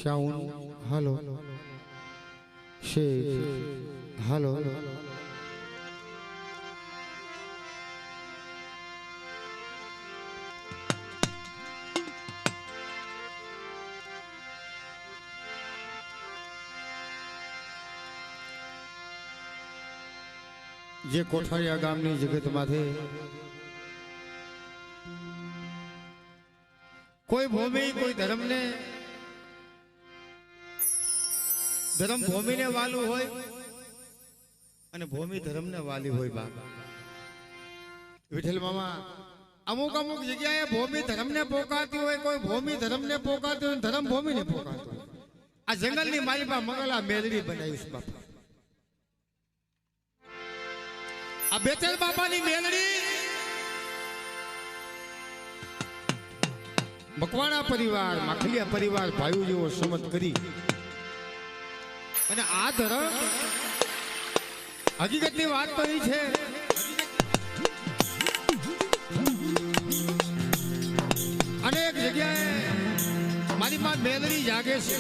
Shown હાલો શેખ હાલો જે કોઠારિયા ગામની જગતમાંથી કોઈ ભૂમિ કોઈ ધર્મને ધર્મ ભૂમિને વાલું હોય અને ભૂમિ ધર્મને વાલી હોય બાપ વિઠ્ઠલ મામા અમુક અમુક જગ્યાએ ભૂમિ ધર્મને પોકાતી હોય કોઈ ભૂમિ ધર્મને પોકાતી હોય ધર્મ ભૂમિને પોકાતું હોય આ જંગલની માલિપા મંગલા મેલડી બનાવીશ બાપા આ બેચલ બાપાની મેલડી મકવાણા પરિવાર માખલિયા પરિવાર ભાઈઓ જેવો સમજ કરી અને આ ધર્મ હકીકતની વાત તો એ છે અનેક જગ્યાએ મારી માં મેલડી જાગે છે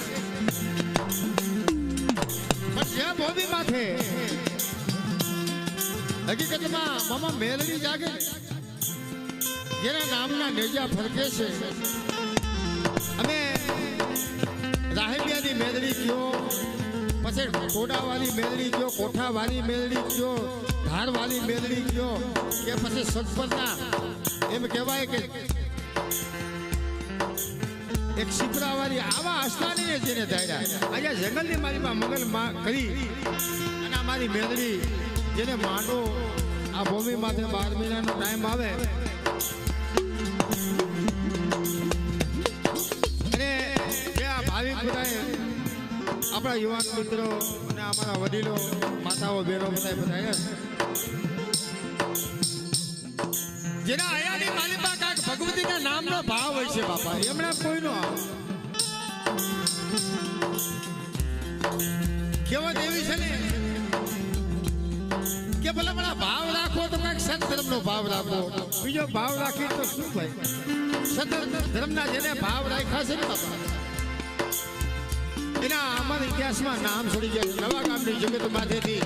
પણ જે ભૂમિ માથે હકીકતમાં મામા મેલડી જાગે જેના નામના નેજા ફરકે છે અમે રાહેલિયાની મેલડી કયો પછી કોડાવાળી મેલડી કયો કોઠાવાળી મેલડી કયો ધારવાળી મેલડી કયો કે પછી સગપરના એમ કહેવાય કે એક શિપરાવાળી આવા અસલાનીને જેને ધાર્યા આજે જંગલની મારીમાં મંગલ કરી અને અમારી મેલડી જેને માંડો આ ભૂમિ માથે 12 મહિનાનો ટાઈમ આવે અને જે આ ભાવિક બધાએ આપણા યુવાન મિત્રો અને અમારા વડીલો માતાઓ બહેનો બધા જેના હયાની માલિકા કાંઈક ભગવતીના નામનો ભાવ હોય છે બાપા એમણે કોઈનો કેવો દેવી છે ને કે ભલે મને ભાવ રાખો તો કઈક સત ધર્મનો ભાવ રાખો બીજો ભાવ રાખી તો શું ભાઈ સત ધર્મના જેને ભાવ રાખ્યા છે ને બાપા એના અમારા ઇતિહાસમાં નામ છોડી ગયા નવા ગામની જગત માથેથી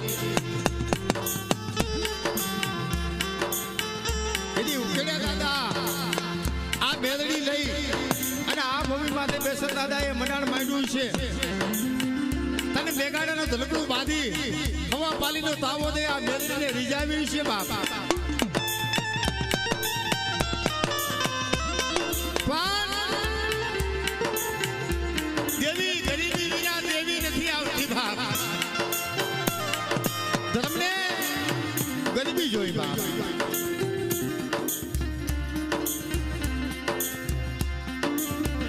એની ઉકેડ્યા દાદા આ મેલડી લઈ અને આ ભૂમિ માથે બેસર દાદા એ મનાણ માંડ્યું છે તને મેઘાડાનો ધલકડું બાંધી હવા પાલીનો તાવો દે આ મેલડીને રીઝાવી છે બાપ દેવી ગરીબી વિના દેવી નથી આવતી બાપ ધર્મને ગરીબી જોઈ બાપ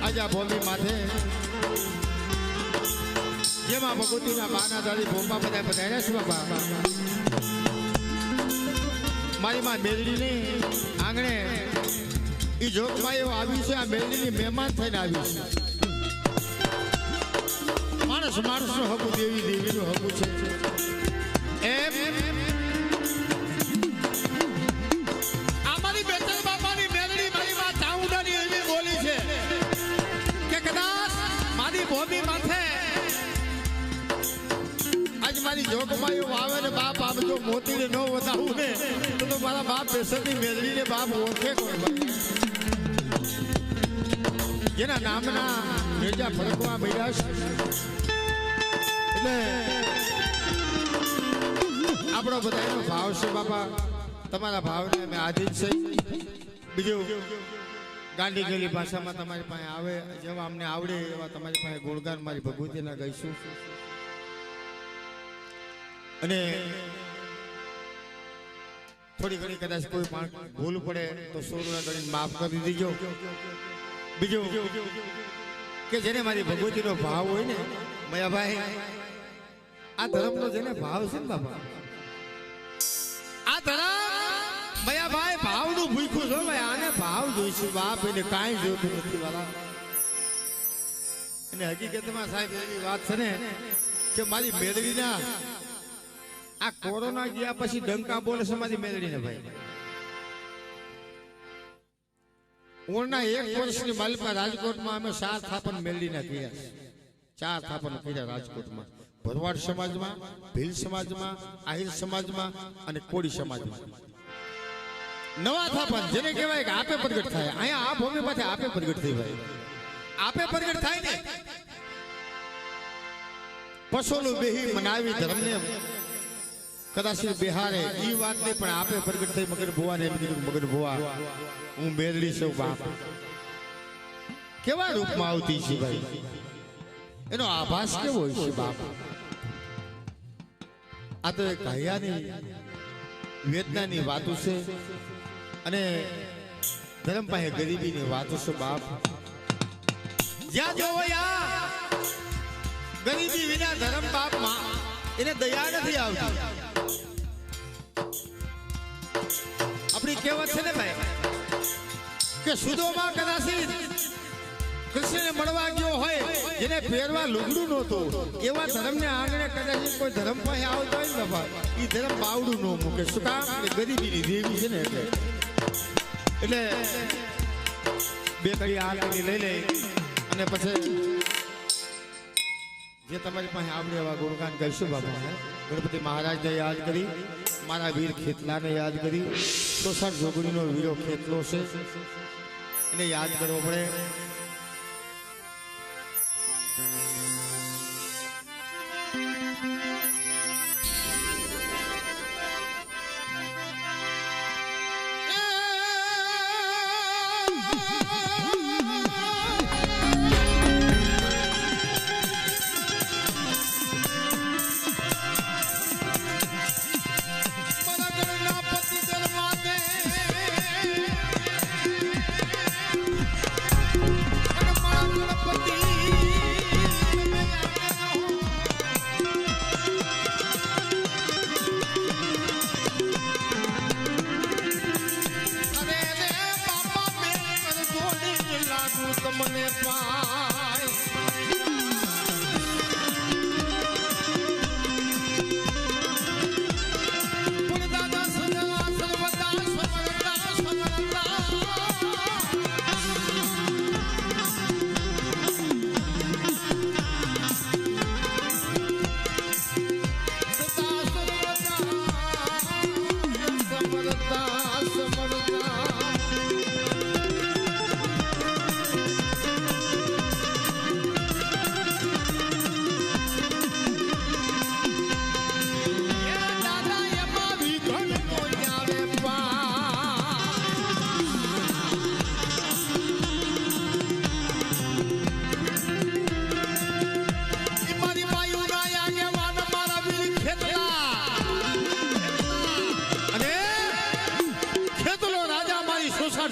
આજા ભૂમિ માથે જેમાં ભગવતીના બાના દાદી ભોંપા બધા બધાને શું બાપા મારી માં મેલડીને આંગણે એ જોગમાં એવું આવ્યું છે આ મેલડીની મહેમાન થઈને આવ્યું છે માણસ માણસનું હકું દેવી દેવીનું હકું છે એમ અમારી બેચલ બાપાની મેલડી મારી માં ચાઉંડાની એવી બોલી છે કે કદાચ મારી ભૂમિ માથે આજ મારી જોગમાં એવું આવે ને બાપ આમ જો મોતીને ન વધાવું ને તો મારા બાપ બેસરની મેલડીને બાપ ઓળખે કોઈ જેના નામના નેજા ફરકવા મળ્યા છે એટલે આપણો બધાનો ભાવ છે બાપા તમારા ભાવને અમે આધીન છે બીજું ગાંડી ગયેલી ભાષામાં તમારી પાસે આવે જેવા અમને આવડે એવા તમારી પાસે ગુણગાન મારી ભગવતીના ગાઈશું અને થોડી ઘણી કદાચ કોઈ ભૂલ પડે તો સોરુના ગણીને માફ કરી દીજો બીજું કે જેને મારી ભગવતીનો ભાવ હોય ને મયાભાઈ આ ધર્મનો જેને ભાવ છે ને બાપા આ ધર્મ મયાભાઈ ભાવનું ભૂખ્યું છો ભાઈ આને ભાવ જોઈશું બાપ એને કાંઈ જોતું નથી વાલા અને હકીકતમાં સાહેબ એવી વાત છે ને કે મારી મેળવીના આ કોરોના ગયા પછી ડંકા બોલે છે મારી મેળવીને ભાઈ ઓરના 1 વર્ષની માલિકા રાજકોટમાં અમે 7 સ્થાપન મેળવીને કર્યા 4 થાપણ કર્યા રાજકોટમાં, ભરવાડ સમાજમાં, ભીલ સમાજમાં, આહિર સમાજમાં અને કોળી સમાજમાં. નવા થાપણ જેને કહેવાય કે આપે પ્રગટ થાય. અહીંયા આ ભૂમિ પાસે આપે પ્રગટ થઈ ભાઈ. આપે પ્રગટ થાય ને પસોલું બેહી મનાવી ધર્મને કદાચ બિહારે ઈ વાત નહીં, પણ આપે પ્રગટ થઈ મગર ભુવા ને એમ કીધું મગર ભુવા હું મેરડી છું બાપ. કેવા રૂપમાં આવતી છે ભાઈ, એનો આભાસ કેવો હોય છે બાપ. આ તો એક હૈયાની વેદનાની વાતો છે અને ધર્મ પાસે ગરીબીની વાતો છે બાપ. જ્યાં જોવો ગરીબી વિના ધર્મ બાપ માં એને દયા નથી આવતી. આપણી કહેવત છે ને ભાઈ કે સુદોમાં કદાચ કૃષ્ણને મળવા ગયો હોય જેને પહેરવા લુગડું નહોતું, એવા ધર્મને આંગણે કદાચ કોઈ ધર્મ પાસે આવતો હોય ને બાપા, એ ધર્મ બાવડું ન મૂકે. શું કામ? કે ગરીબીની દેવી છે ને એટલે બે કડી આ કડી લઈ લે અને પછી જે તમારી પાસે આવડે એવા ગુણગાન કરીશું બાબા. ગણપતિ મહારાજને યાદ કરી, મારા વીર ખેતલાને યાદ કરી, સોસાર જોગણીનો વીરો ખેતલો છે એને યાદ કરવો પડે.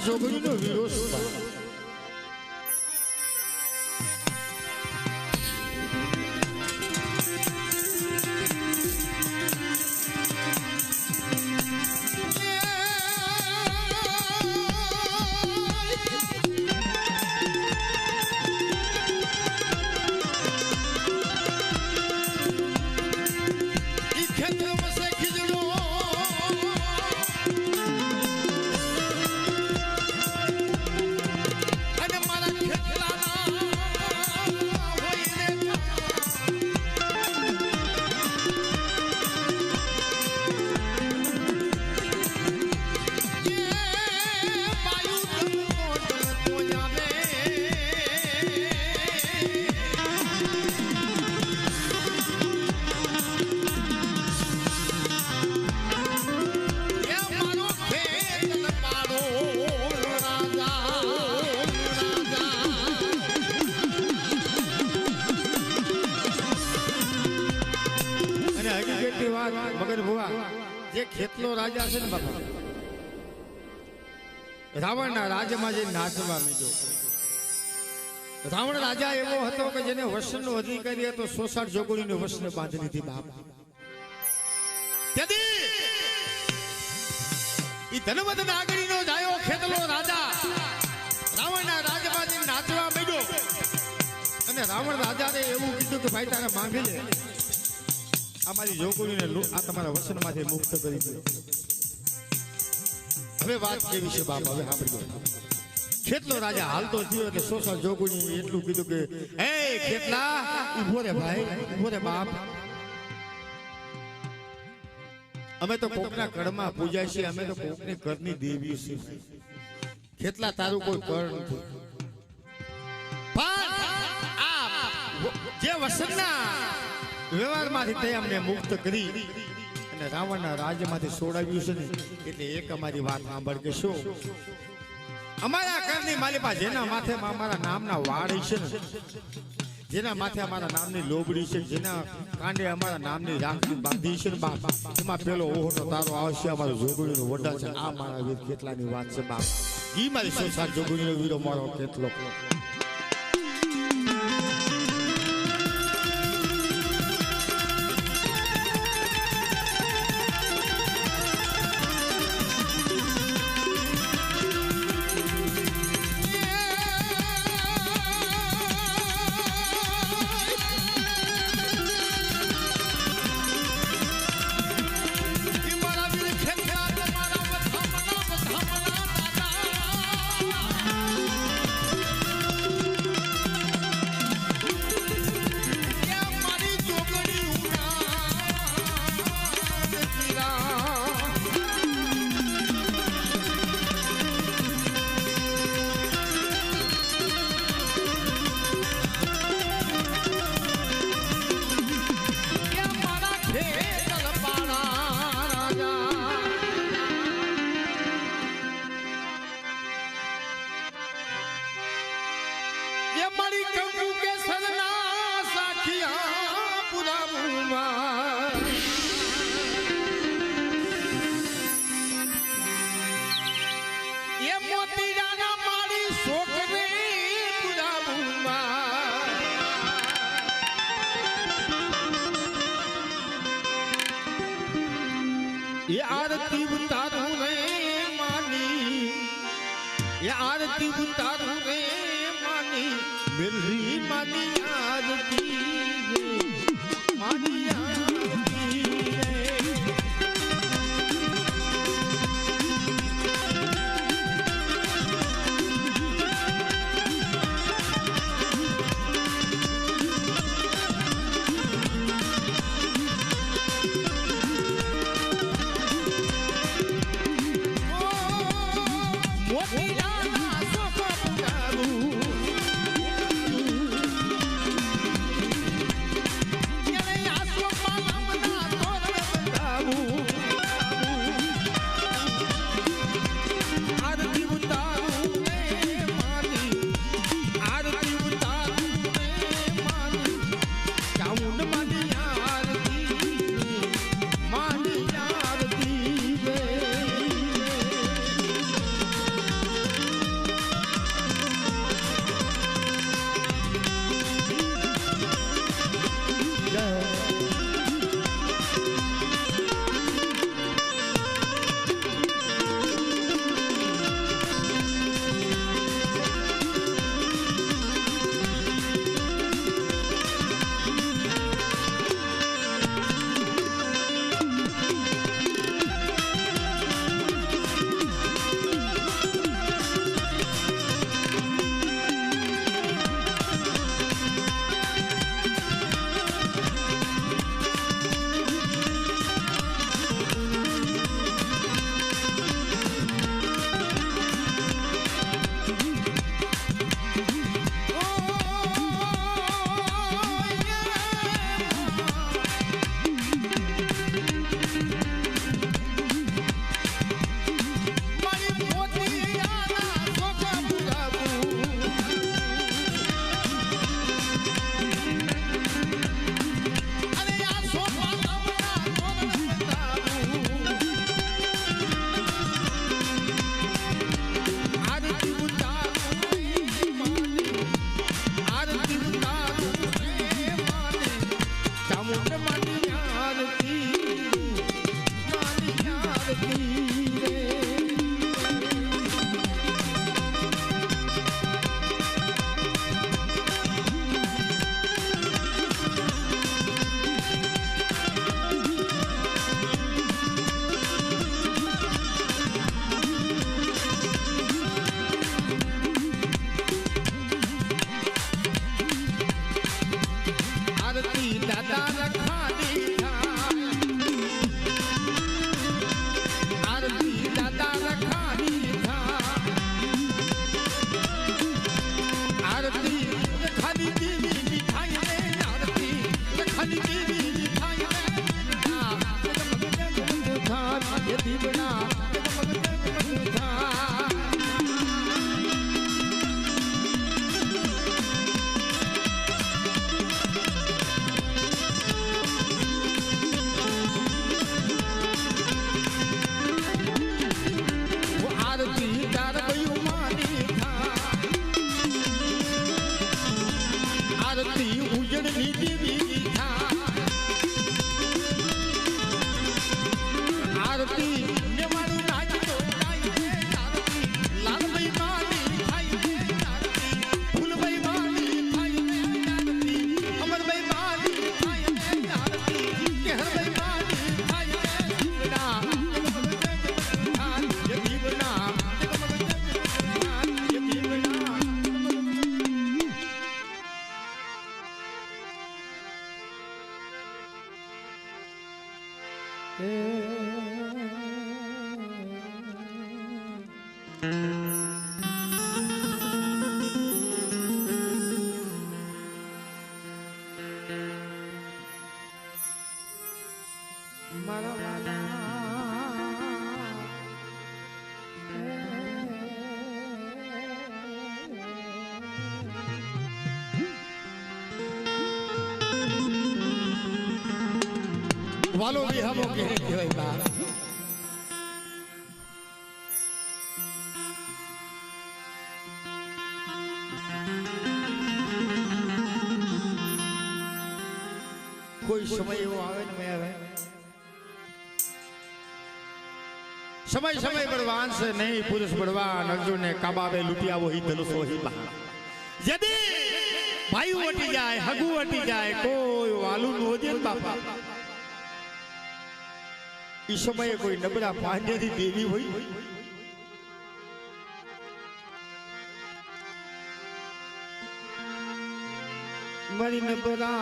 જોગણીનો વીરો મગર ભુવા જે ખેતલો રાજા છે ને બાપા, રાવણના રાજ્યમાં જે નાચવા માંડ્યો. રાવણ રાજા એવો હતો કે જેને વસનનો અધિકારી હતો, સોસાર જોગણીને વસને બાંધી લીધી બાપ. તેથી ઈ ધનવત નાગરીનો જાયો ખેતલો રાજા રાવણના રાજ્યમાં જે નાચવા માંડ્યો અને રાવણ રાજાને એવું કીધું કે ભાઈ તારે માંગી લે, અમારી જોગણીને આ તમારા વસનમાંથી મુક્ત કરી દો. હવે વાત કેવી છે બાપ, હવે સાંભળી. ખેતલો રાજા હાલતો થયો એટલે સોસાર જોગણી એટલું કીધું કે હે કેટલા ઉભો રે ભાઈ, ઉભો રે બાપ. અમે તો કોકના કળમાં પૂજાય છે, અમે તો કોકની ઘરની દેવી છે. કેટલા તારું કોઈ કળ નથી. જે વસનના વ્યવહારમાંથી તે અમને મુક્ત કરી અને રાવણના રાજ્યમાંથી છોડાવ્યું છે ને, એટલે એક અમારી વાત સાંભળ કે શું અમારા ઘરની માલિપા જેના માથે અમારા નામના વાડ છે ને, જેના માથે અમારા નામની લોબડી છે, જેના કાંડે અમારા નામની રાખડી બાંધી છે ને બાપ, એમાં પેલો ઓહો તારો આવશે અમારો જોગણીનો વડા છે. આ મારા વીર કેટલાની વાત છે બાપ. ઈ મારી સંસાર જોગણીનો વીરો મારો કેટલો. ये आरती उतारू रे मानी, ये आरती उतारू रे मानी, मेरी मानी आरती रे, मानी आरती रे. वालो भी हम के भाई बात कोई समय एवो आवे ने आवे समय समय बलवान से नहीं पुरुष बलवान अर्जुन ने काबावे लुटिया वही धनुष वही बहा यदि भाई हटी जाए हगू हटी जाए कोई वालू न हो जाए बापा इस समय कोई नबरा पांडे की देवी हुई मरी नबरा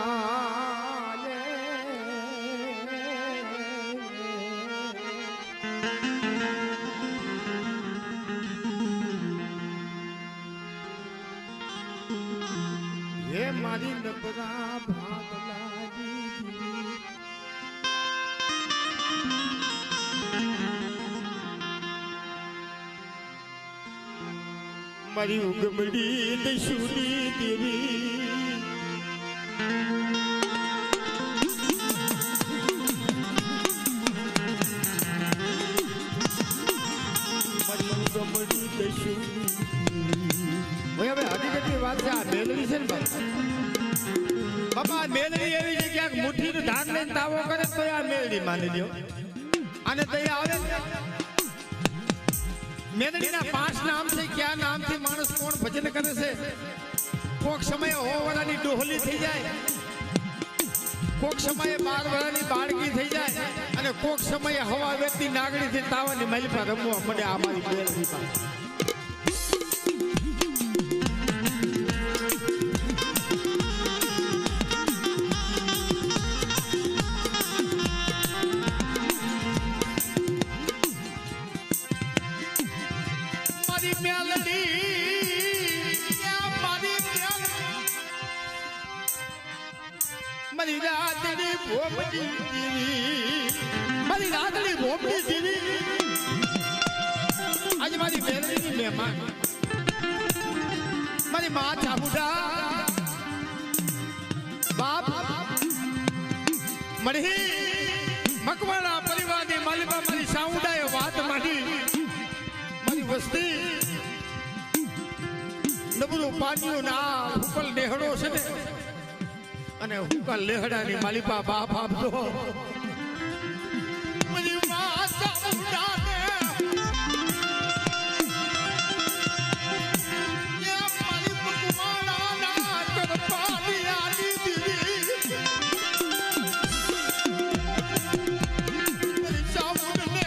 ये मारी नबरा भागला मरी उगमड़ी दशूरी देवी मरी उगमड़ी दशूरी भैया भाई हकीकतની વાત છે આ મેલડી છે ને બાપા મેલડી એવી છે કે મુઠ્ઠીનો ધાક લઈને તાવો કરે તો આ મેલડી માની લ્યો અને તો આવે मेदड़ी ना 5 नाम से क्या नाम थी मानस कौन भजन करे से कोक समय हो वाला डोहली थी जाए कोक समय 12 वाला बाळगी थी जाए અને કોક સમય હવા વ્યક્તિ નાગડી થી તાવાની મહેલ પર રમવા મળે આ મારી મેલડી પાસે मरी रातड़ी भोपड़ी देवी आज मारी मेलड़ी की मेहमान मारी माँ चाबुड़ा बाप मरी मकवाड़ा परिवार ने मालिबा मारी साउंडा ये बात मारी मारी वस्ती नबरू पानियो ना हुकल नेहड़ो से અને હુકા લેહડાની માલિપા બાપ આપતો મરી માતા ઉડાને યે મારી પકવાડા ના કરપાલી આલી દીદી મરી સાઉડને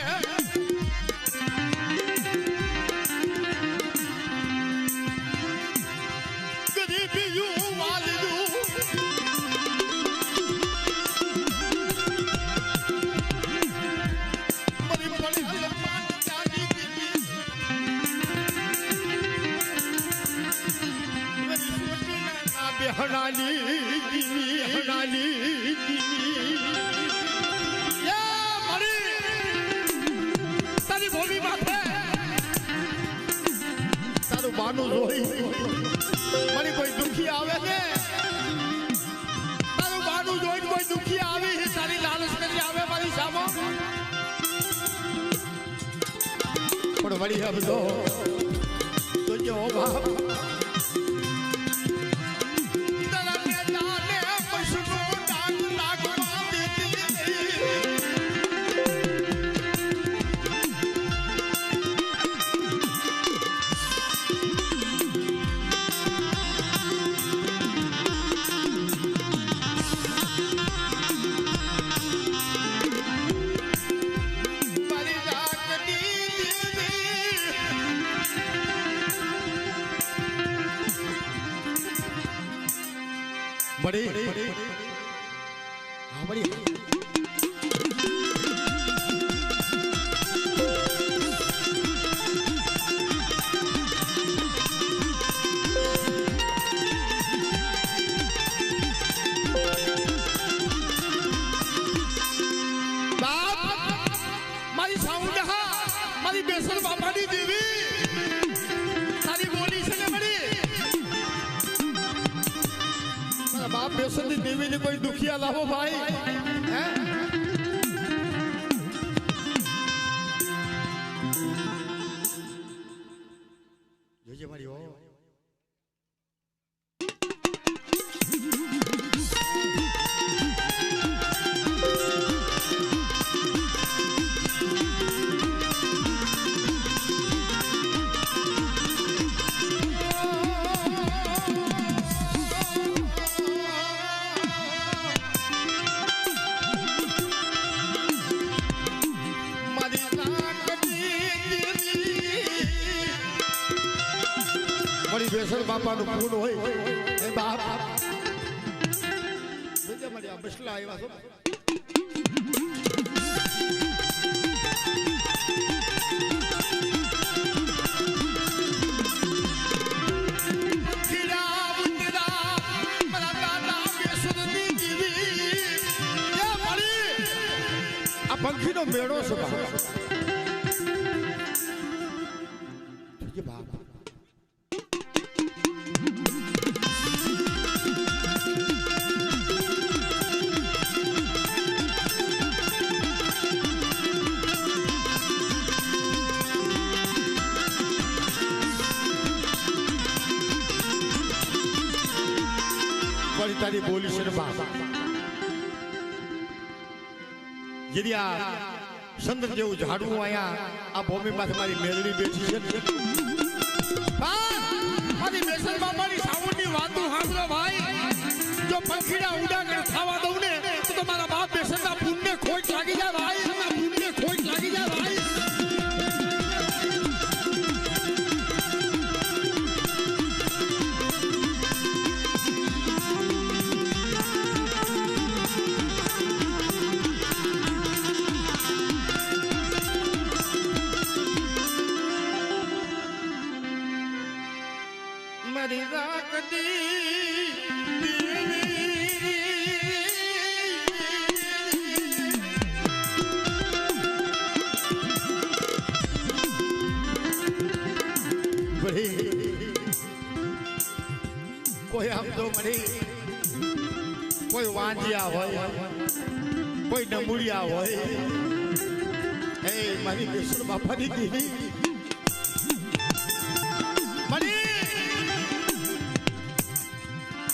ગરીબી યુ વાલદુ हनाली ये मरी तारी भोली माथे तारू बानू रोई मरी कोई दुखी आवे ने तारू बानू जोई कोई दुखी आवे ही तारी लालच करी आवे मारी सामो पण वड़ी अब तो जो बाप बड़े हाँ बड़ी બેસતી દેવીને કોઈ દુખિયા લાવો ભાઈ હે જોજે મારી ઓ બેસર બાપાનું ફૂડ હોય એ બાપ જોજે મારી આ બસલા આવ્યા છો આ પંખીનો મેળો છે બાપ બાપ તારી બોલી છે બાપ જેથી આ સંદર જેવું ઝાડવું અહીંયા આ ભૂમિ માંથી મારી મેલડી બેઠી છે મારી બેસર બાપાની સાઉન્ડની વાતો સાંભળો ભાઈ જો પંખીડા ઉડાગર ખાવા દઉં ને તો મારા બાપ બેસરના પુણ્ય ખોટ લાગી જાય ભાઈ એના પુણ્ય ખોટ લાગી જાય ભાઈ મારી રાખતી કોઈ આમ તો મળી કોઈ વાંજિયા હોય કોઈ ડમુડિયા હોય એ મારી બેસર બાપાની દેવી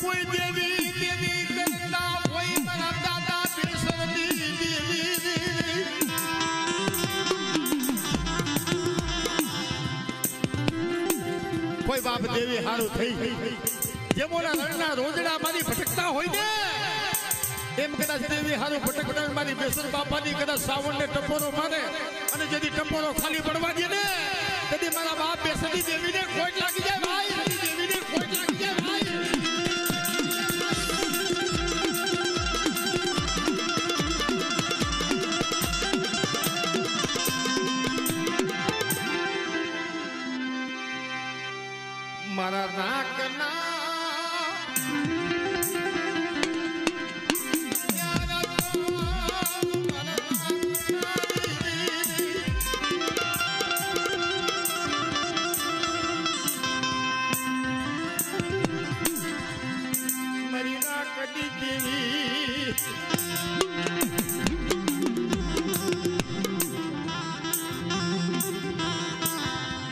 કોઈ દેવી દેવી કરતા કોઈ મારા દાદા બેસરની દેવી કોઈ બાપ દેવી હારું થઈ જેમોના રણના રોજડા મારી ભટકતા હોય ને એમ કદાચ દેવી હારું ભટકતા મારી બેસર બાપાની કદાચ સાવણને ટપોરો મારે અને જેથી ટપોરો ખાલી પડવા દે ને તેથી મારા બાપ બેસરની દેવીને ખોટ લાગી જાય ભાઈ દેવીને ખોટ લાગી જાય ભાઈ મારા નાકના મારી નાકડી દેવી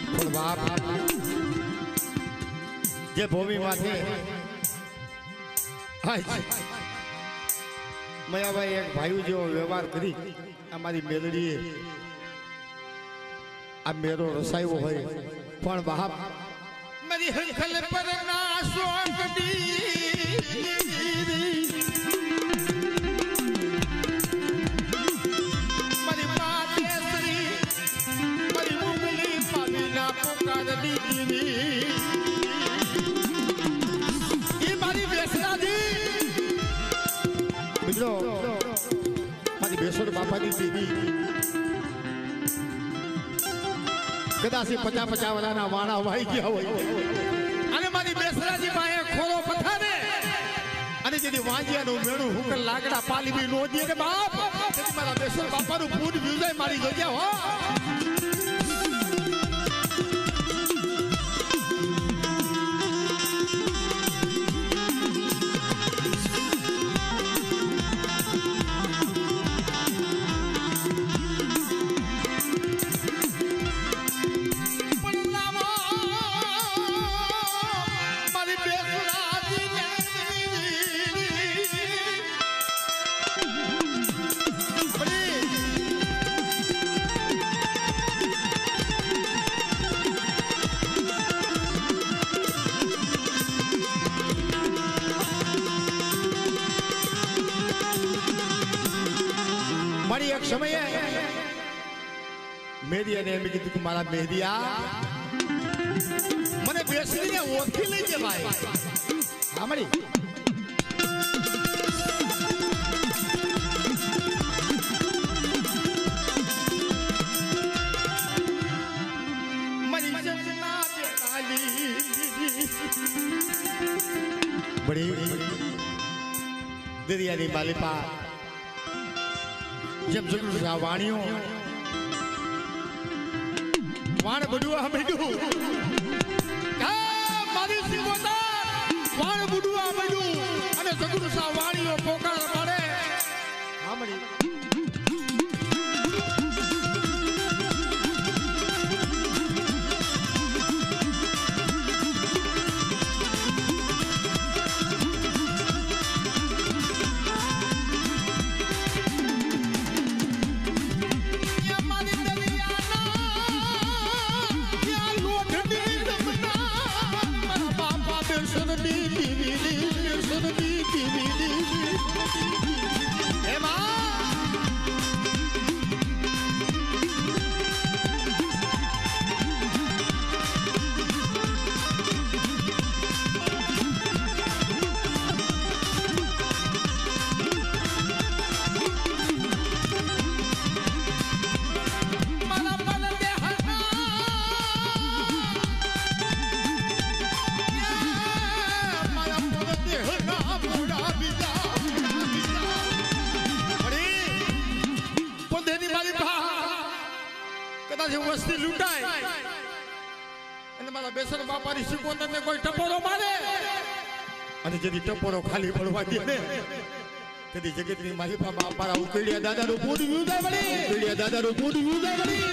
પણ બાપ જે ભૂમિ માંથી મયાભાઈ એક ભાઈ જેવો વ્યવહાર કરી અમારી મેલડીએ આ મેરો રસાયો હોય પણ બાપ મારી હંખલ પર ના સોકડી મારી માતેશ્રી મારી મુગલી પાવીના પુકાર દીદી મિત્રો મારી બેસર બાપાની દેવી કદાચ 50 વાળાના વાણા વાઈ ગયા હોય અને મારી બેસરાજી પાસે ખોરો પથારે અને જેથી વાંજિયાનું મેળું હુકલ લાગડા પાલીવી નો દે ને બાપ તેથી મારા બેસર બાપાનું પૂર વિજય મારી જગ્યા હો વળી એક સમયે મેરિયાને એમ કીધું કે મારા મેરિયા મને બેસીને ઓળખી લઈ ભાઈ. સાંભળી बड़ी दरियानी मालिपा जब जरूर वाणियों वाण बुडुआ बेडू मारी सिंगोता वाण बुडुआ बेडू અને જગુર સા વાણીઓ પોકાર પાડે. સાંભળી વસ્તી લૂંટાય અને મારા બેસર બાપાની સિકોતરને કોઈ ટપોરો મારે અને જેથી ટપોરો ખાલી પડવા દે ને તેથી જગતની મારી બાપા ઉકેડિયા દાદાનું પૂડ યુઝાય વળી ઉકેડિયા દાદાનું પૂડ યુઝાય વળી.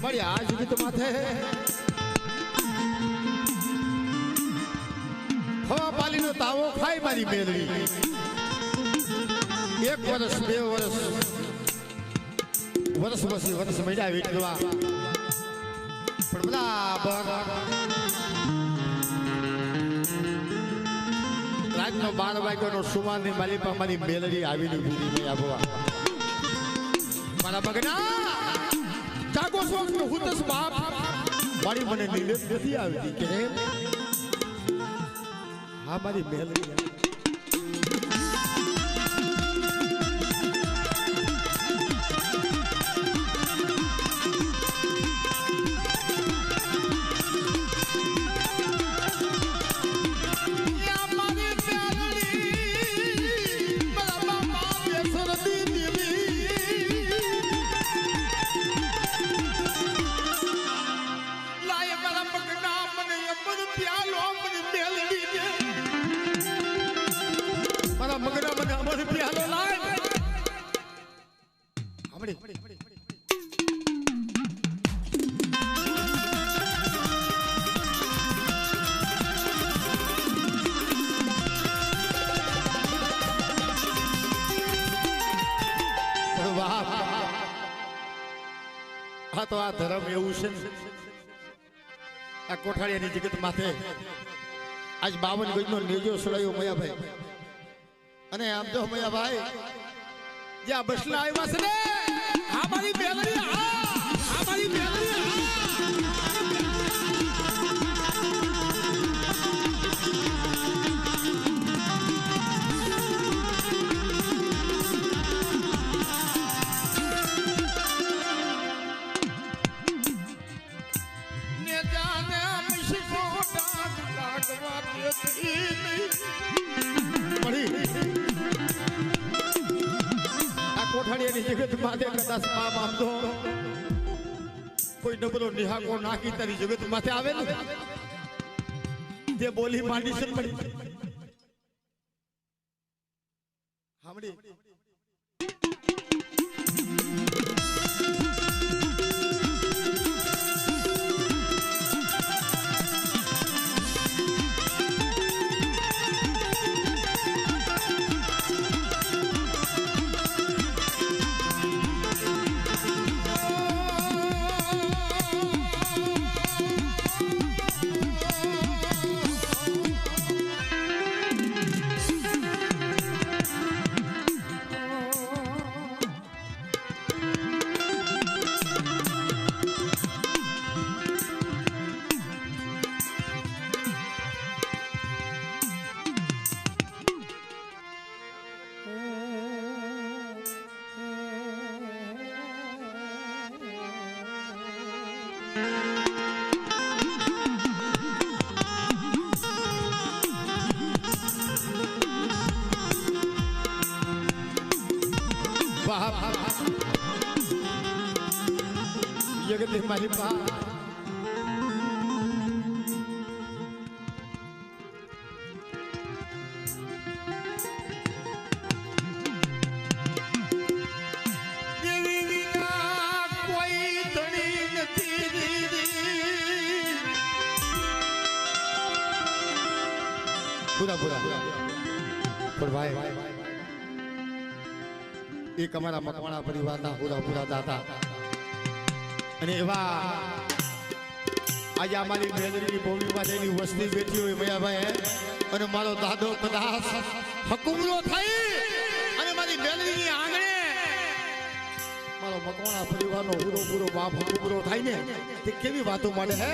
बड़ी आज भी तो माथे हवा पाली नो तावो खाई मारी मेलड़ी एक वर्ष बे वर्ष वर्ष बसी वर्ष महीना वीटवा पण बराबर रात नो 12 વાગ્યાનો સુમાની માલિપા મારી મેલડી આવીને ઊભી મે આબવા મારા મગના જાગો સોક નો હુતસ બાપ મારી મને નીંદ નથી આવતી કે હા મારી મેલડી હા તો આ ધર્મ એવું છે આ કોઠાળિયાની જગત માથે આજ 52 ગજનો નેજો સડાયો મયાભાઈ અને આમ તો મયાભાઈ જ્યાં બસલા આવ્યા છે ને આ મારી બેલડી આ મારી બેલડી કોઠાડીયાની જગત માથે કદાચ પાપ આપતો ડબરો નિહાકો નાખી તારી જગત માથે આવે ને તે બોલી માંડી છે પડી હામડી जगत हमारी बात पूरा पूरा पर भाई एक हमारा मकवाणा परिवार ना पूरा पूरा दादा અને એવા આજે અમારી મેદરીની ભૂમિમાં જઈને વસ્તી બેઠી હોય મયાભાઈ અને મારો દાદો કદાચ હકુમરો થાય અને મારી મેદરીની આંગણે મારો મકવાણા પરિવારનો પૂરો બાપ હકુમરો થાય ને તે કેવી વાતો મળે હે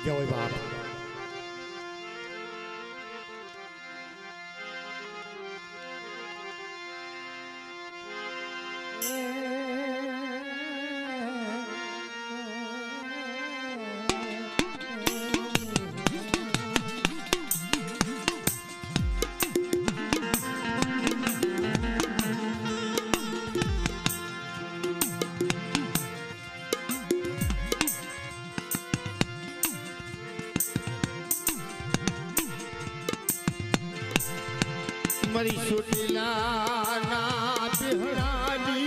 जय बाप मरी सुटिला ना बिहराली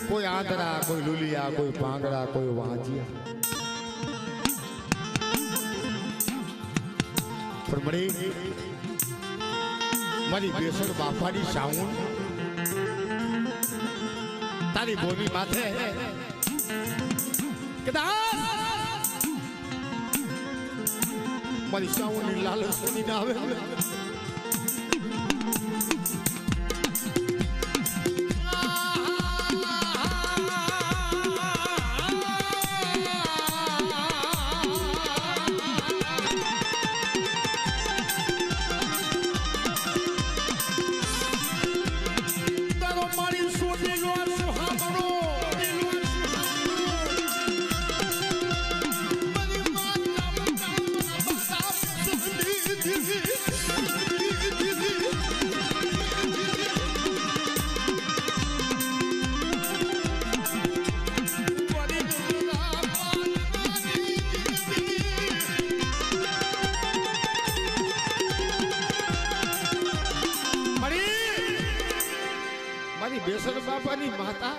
कोई आंधरा कोई लुलिया कोई भांगड़ा कोई वांजिया मरी मारी बेसर बापानी साउंड तारी बोली माथे मारी साउंड लाल सुनी ना आवे बेसर बापा नी माता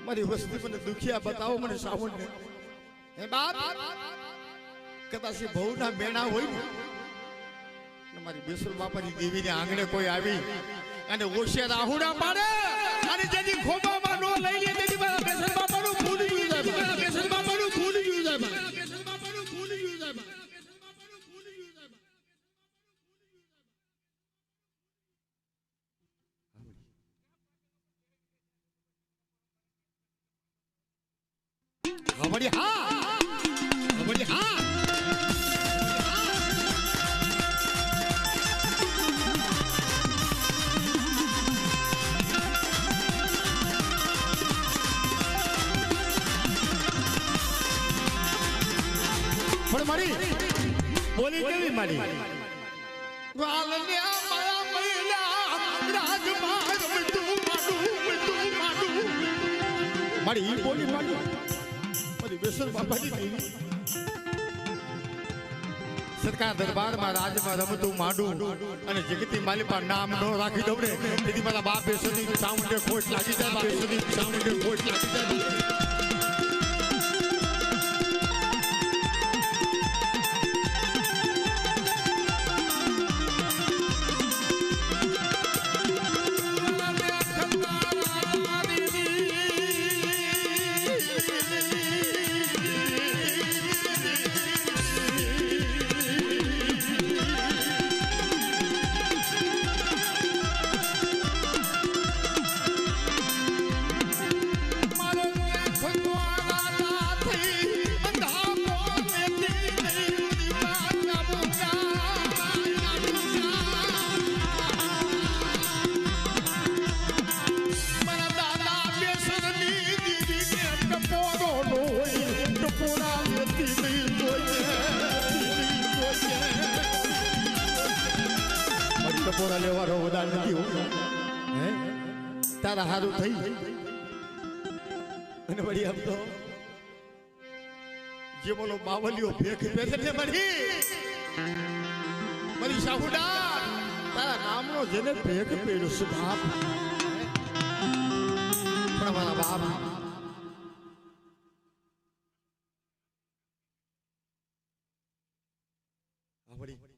મારી વસ્તી મને દુખિયા બતાવો મને સાવણ ને હે બાપ કદાચ બહુના મેણા હોય ને મારી બેસર બાપાની દેવીને આંગણે કોઈ આવી અને ઓશિયાર આહુડા પાડે અને જેની ખોબામાં નો લઈ લે તેની મારા બેસર બાપાનું ભૂલી ગયું જાય મારા બેસર બાપાનું ભૂલી ગયું જાય મારા બેસર બાપાનું ભૂલી ગયું જાય મારા Habari ha! Habari ha! પણ મારી બોલી કેવી મારી વાલન્યા મારા મહિલા રાજમાર તું માડું મારી ઈ બોલી મારી બેસર બાપાની દેવી સરકાર દરબારમાં રાજમાં રમતું માડું અને જગતી માલિપા નામ નો રાખી દઉં ને તેથી મારા બાપ બેસરની સાઉન્ડે ખોટ લાગી જાય બેસરની સાઉન્ડે ખોટ લાગી જાય ટપોરા લેવાનો વધાર નથી હે તારા હારું થઈ અને વળી આમ તો જે બોલો બાવલીઓ ભેખ બેસે ને મારી સાહુડા તારા નામનો જેને ભેખ પેડ્યો છે બાપ પણ મારા બાપ વળી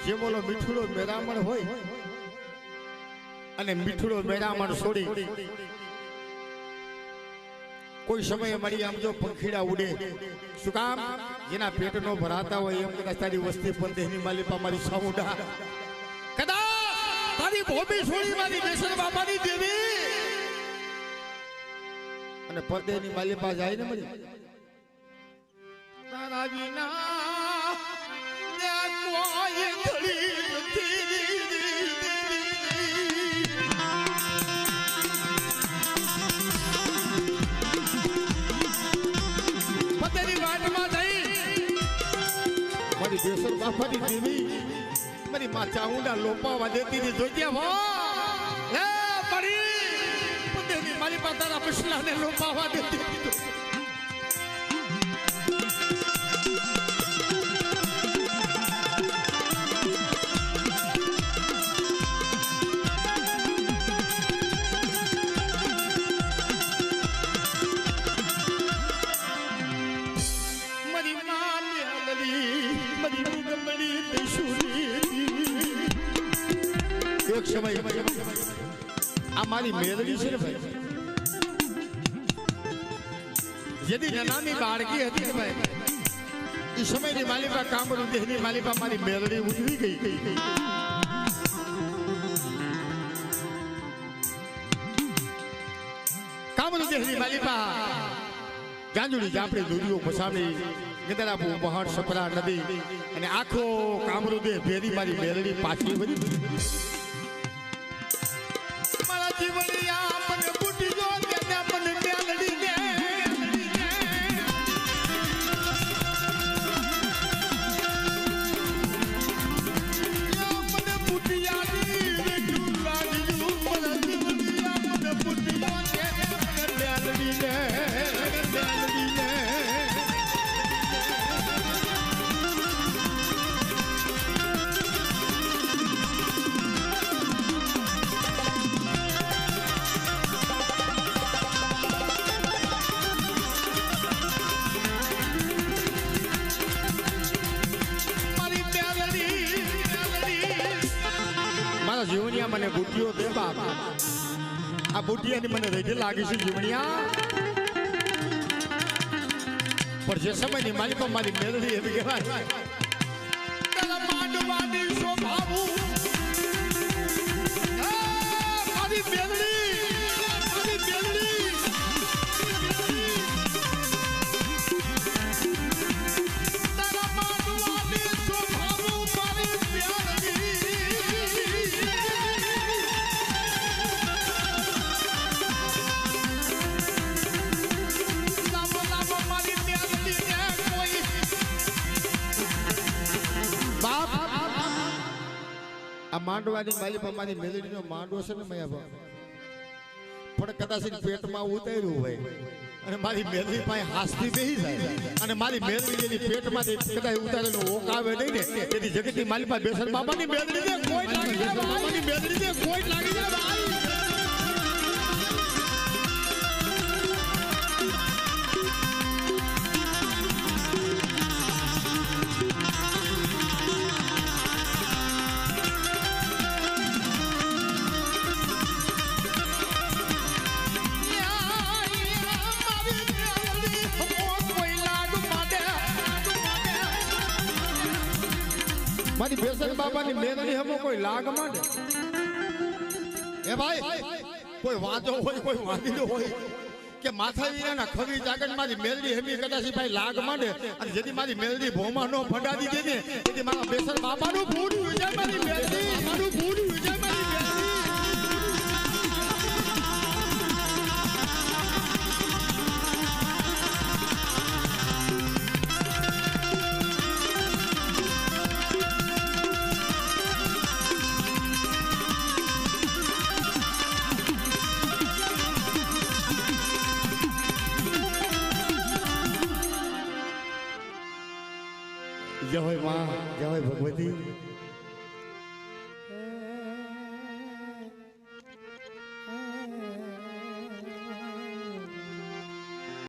જે બોલો મીઠુડો મેરામણ હોય અને મીઠુડો મેરામણ છોડી કોઈ સમયે મારી આમ જો પંખીડા ઉડે શું કામ જેના પેટ નો ભરાતા હોય એમ કદાચ તારી વસ્તી પંથેની માલિપા મારી સામુડા કદાચ તારી ભોમી છોડી મારી બેસર બાપાની દેવી અને પરદેની માલિપા જાય ને મળી તારા વિના મારી બેસર બાપાની દેવી મારી માં ચાઉંડા લોપાવા દેતી ની જોજ્યા હો પડી મારી પાસે તારા પછલાને લોપાવા દેતી એક સમય આ મારી મેલડી છે ને ભાઈ જેથી નાની બાળકી હતી ને ભાઈ એ સમયની માલિકા કામરૂ દેહની માલિકા મારી મેલડી ઉઠવી ગઈ કામરૂ દેહની માલિકા ગાંજુડી જાપડી દુરીઓ ફસાવી ગદરાપુ પહાડ સપરા નદી અને આખો કામરૂ દેહ ભેરી મારી મેલડી પાછી વળી મારા જીવનિયા મને બુટી જો તેને મને મેલડી ને જીવનિયા મને બુટીઓ દે બાપ આ બુટીયાની મને રેડી લાગી છે જીવનિયા પણ જે સમયની માલિકો મારી મેલડી એવી કહેવાય તારા માંડવાની શોભાવું મારી મેલડી તારા માંડવાની શોભાવું મારી આ માંડવાની માલિકા મારી મેલડીનો માંડવો છે ને મયા પણ કદાચ પેટમાં ઉતાર્યું હોય અને મારી મેલડી પાસે હાસથી બેસી જાય અને મારી મેલડી એની પેટમાંથી કદાચ ઉતારેલો ઓક આવે નહીં ને તેથી જગતની માલિકા બેસર બાબાની મેલડીને કોઈ લાગી જાય બાબાની મેલડીને કોઈ લાગી જાય મારી બેસર બાબાની મેલડી હમો કોઈ લાગ માંડે એ ભાઈ કોઈ વાંધો હોય કોઈ વાંધીલો હોય કે માથા વીરાના ખવી જાગન મારી મેલડી હમી કદાચ ભાઈ લાગ માંડે અને જેથી મારી મેલડી ભોમાં નો ફંડાદી દે ને તેથી મારા બેસર બાબાનું ભૂડ વિજય મારી મેલડી મારું ભૂડ વિજય મારી મેલડી जय हो मां जय हो भगवती